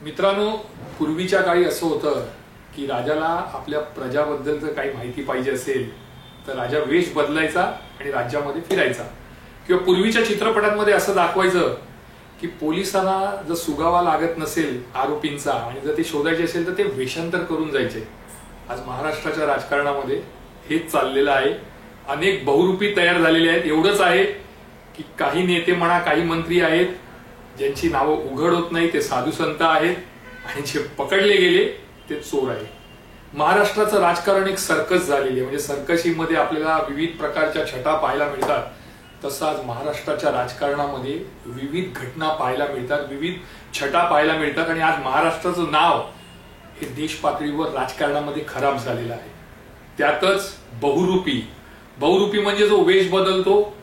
मित्रांनो, पूर्वीच्या काळी असं होतं की राजाला आपल्या प्रजाबद्दल जर काही माहिती पाहिजे असेल तर राजा वेश बदलायचा आणि राज्यामध्ये फिरायचा। किंवा पूर्वीच्या चित्रपटांमध्ये असं दाखवायचं की पोलिसांना जर सुगावा लागत नसेल आरोपींचा आणि जर ते शोधायचे असेल तर ते वेषांतर करून जायचे। आज महाराष्ट्राच्या राजकारणामध्ये हेच चाललेलं आहे। अनेक बहुरूपी तयार झालेले आहेत। एवढंच आहे की काही नेते म्हणा, काही मंत्री आहेत ज्यांची नावं उघड होत नाही ते साधू संत आहेत आणि जे पकडले गेले ते चोर आहेत। महाराष्ट्राचं राजकारण एक सर्कस झालेली आहे। म्हणजे सर्कशीमध्ये आपल्याला विविध प्रकारच्या छटा पाहायला मिळतात, तसं आज महाराष्ट्राच्या राजकारणामध्ये विविध घटना पाहायला मिळतात, विविध छटा पाहायला मिळतात आणि आज महाराष्ट्राचं नाव हे देश पातळीवर राजकारणामध्ये खराब झालेलं आहे। त्यातच बहुरूपी म्हणजे जो वेश बदलतो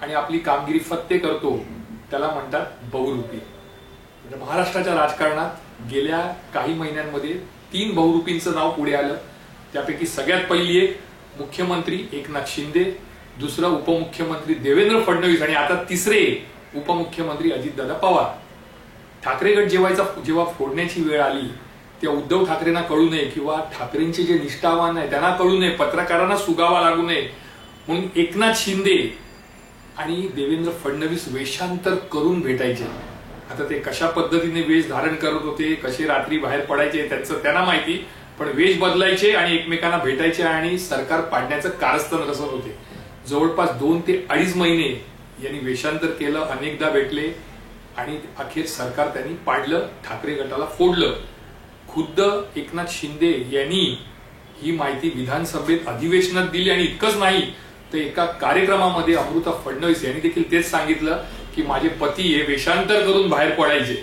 आणि आपली कामगिरी फत्ते करतो त्याला म्हणतात बहुरूपी। म्हणजे महाराष्ट्राच्या राजकारणात गेल्या काही महिन्यांमध्ये 3 बहुरूपींचं नाव पुढे आलं। त्यापैकी सगळ्यात पहिली एक मुख्यमंत्री एकनाथ शिंदे, दुसरा उपमुख्यमंत्री देवेंद्र फडणवीस आणि आता तिसरे उपमुख्यमंत्री अजितदादा पवार। ठाकरे गट जेव्हा फोडण्याची वेळ आली तेव्हा उद्धव ठाकरेंना कळू नये किंवा ठाकरेंचे जे निष्ठावान आहे त्यांना कळू नये, पत्रकारांना सुगावा लागू नये म्हणून एकनाथ शिंदे आणि देवेंद्र फडणवीस वेषांतर करून भेटायचे। आता ते कशा पद्धतीने वेश धारण करत होते, कसे रात्री बाहेर पडायचे त्यांचं त्यांना माहिती, पण वेश बदलायचे आणि एकमेकांना भेटायचे आणि सरकार पाडण्याचं कारस्थान रचत होते। जवळपास 2 ते 2.5 महिने यांनी वेषांतर केलं, अनेकदा भेटले आणि अखेर सरकार त्यांनी पाडलं, ठाकरे गटाला फोडलं। खुद्द एकनाथ शिंदे यांनी ही माहिती विधानसभेत अधिवेशनात दिली आणि इतकंच नाही तर एका कार्यक्रमामध्ये अमृता फडणवीस यांनी देखील तेच सांगितलं की माझे पती हे वेषांतर करून बाहेर पडायचे।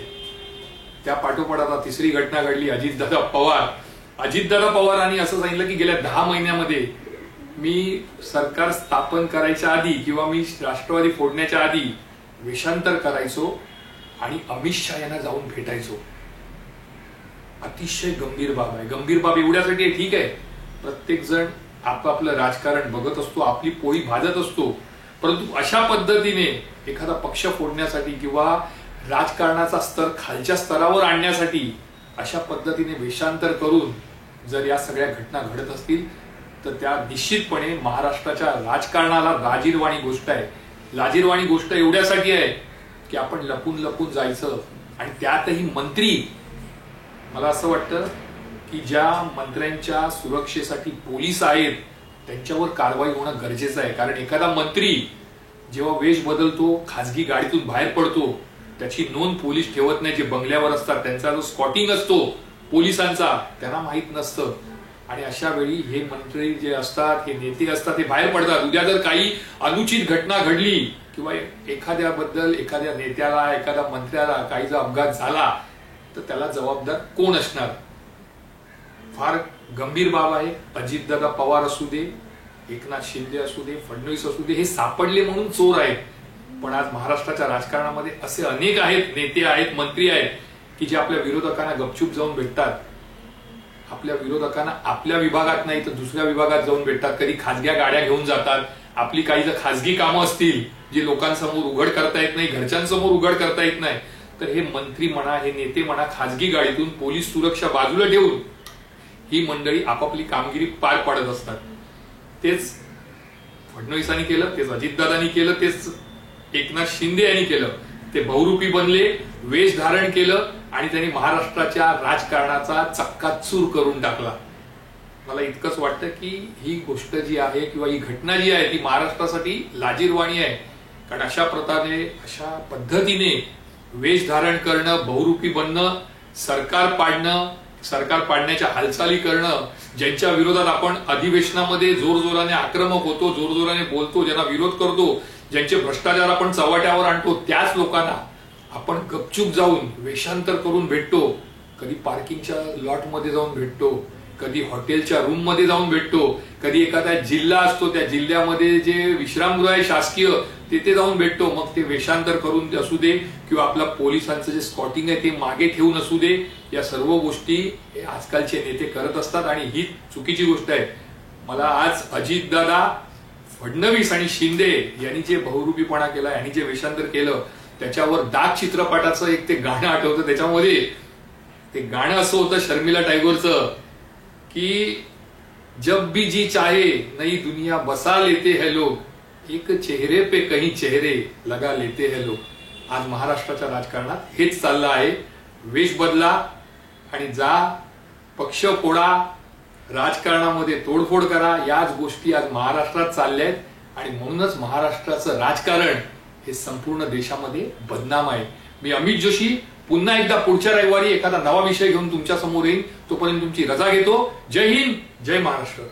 त्या पाठोपाठ आता तिसरी घटना घडली, अजितदादा पवारांनी असं सांगितलं की गेल्या 10 महिन्यामध्ये मी सरकार स्थापन करायच्या आधी किंवा मी राष्ट्रवादी फोडण्याच्या आधी वेषांतर करायचो आणि अमित शहा यांना जाऊन भेटायचो। अतिशय गंभीर बाब आहे। गंभीर बाब एवढ्यासाठी आहे, ठीक आहे, प्रत्येक जण आपापलं राजकारण बघत असतो, आपली पोळी भाजत असतो, परंतु अशा पद्धतीने एखादा पक्ष फोडण्यासाठी किंवा राजकारणाचा स्तर खालच्या स्तरावर आणण्यासाठी अशा पद्धतीने वेषांतर करून जर या सगळ्या घटना घडत असतील तर त्या निश्चितपणे महाराष्ट्राच्या राजकारणाला लाजिरवाणी गोष्ट आहे। लाजिरवाणी गोष्ट एवढ्यासाठी आहे की आपण लपून जायचं आणि त्यातही मंत्री, मला असं वाटतं की ज्या मंत्र्यांच्या सुरक्षेसाठी पोलीस आहेत त्यांच्यावर कारवाई होणं गरजेचं आहे। कारण एखादा मंत्री जेव्हा वेश बदलतो, खासगी गाडीतून बाहेर पडतो, त्याची नोंद पोलीस ठेवत नाही। जे बंगल्यावर असतात त्यांचा जो स्कॉटिंग असतो पोलिसांचा त्यांना माहित नसतं आणि अशा वेळी हे मंत्री जे असतात, हे नेते असतात, ते बाहेर पडतात। उद्या जर काही अनुचित घटना घडली किंवा एखाद्या नेत्याला, एखाद्या मंत्र्याला काही जर अपघात झाला तर त्याला जबाबदार कोण असणार? फार गंभीर बाब आहे। अजितदादा पवार असू दे, एकनाथ शिंदे असू दे, फडणवीस असू दे, हे सापडले म्हणून चोर आहेत। पण आज महाराष्ट्राच्या राजकारणामध्ये असे अनेक आहेत, नेते आहेत, मंत्री आहेत की जे आपल्या विरोधकांना गपचूप जाऊन भेटतात। आपल्या विरोधकांना आपल्या विभागात नाही तर दुसऱ्या विभागात जाऊन भेटतात, कधी खासग्या गाड्या घेऊन जातात। आपली काही जर खासगी कामं असतील जे लोकांसमोर उघड करता येत नाही, घरच्यांसमोर उघड करता येत नाही, तर हे मंत्री म्हणा, हे नेते म्हणा, खासगी गाडीतून पोलीस सुरक्षा बाजूला ठेवून ही मंडळी आपापली कामगिरी पार पाडत असतात। तेच फडणवीसांनी केलं, तेच अजितदादांनी केलं, तेच एकनाथ शिंदे यांनी केलं। ते बहुरूपी बनले, वेश धारण केलं आणि त्यांनी महाराष्ट्राच्या राजकारणाचा चक्काचूर करून टाकला। मला इतकंच वाटतं की ही गोष्ट जी आहे किंवा ही घटना जी आहे ती महाराष्ट्रासाठी लाजिरवाणी आहे। कारण अशा पद्धतीने वेश धारण करणं, बहुरूपी बनणं, सरकार पाडण्याच्या हालचाली करणं, ज्यांच्या विरोधात आपण अधिवेशनामध्ये जोरजोराने आक्रमक होतो, जोरजोराने बोलतो, ज्यांना विरोध करतो, ज्यांचे भ्रष्टाचार आपण चव्हाट्यावर आणतो, त्याच लोकांना आपण गपचूप जाऊन वेषांतर करून भेटतो। कधी पार्किंगच्या लॉटमध्ये जाऊन भेटतो, कधी हॉटेलच्या रूम मध्ये जाऊन भेटतो, कधी एखादा जिल्हा असतो त्या जिल्ह्यामध्ये जे विश्रामगृह आहे शासकीय तिथे जाऊन भेटतो। मग ते वेषांतर करून असू दे किंवा आपल्या पोलिसांचं जे स्कॉटिंग आहे ते मागे ठेवून असू दे, या सर्व गोष्टी आजकालचे नेते करत असतात आणि ही चुकीची गोष्ट आहे। मला आज अजितदादा, फडणवीस आणि शिंदे यांनी जे बहुरूपीपणा केला, यांनी जे वेषांतर केलं त्याच्यावर डाक चित्रपटाचं एक ते गाणं आठवतं। त्याच्यामध्ये ते गाणं असं होतं शर्मिला टैगोरचं की जब भी जी चाहे नई दुनिया बसा लेते हैं लोग, एक चेहरे पे कहीं चेहरे लगा लेते हैं लोग. आज महाराष्ट्राच्या राजकारणात हेच चाललं आहे. वेश बदला आणि जा, पक्ष फोडा, राजकारणामध्ये तोडफोड करा, याच गोष्टी आज महाराष्ट्रात चालल्या आहेत. आणि म्हणूनच महाराष्ट्राचं राजकारण हे संपूर्ण देशामध्ये बदनाम आहे. मी अमित जोशी पुन्हा एकदा पुढच्या रविवारी एखादा नवा विषय घेऊन तुमच्या समोर येईन. तोपर्यंत तुमची रजा घेतो. जय हिंद, जय महाराष्ट्र.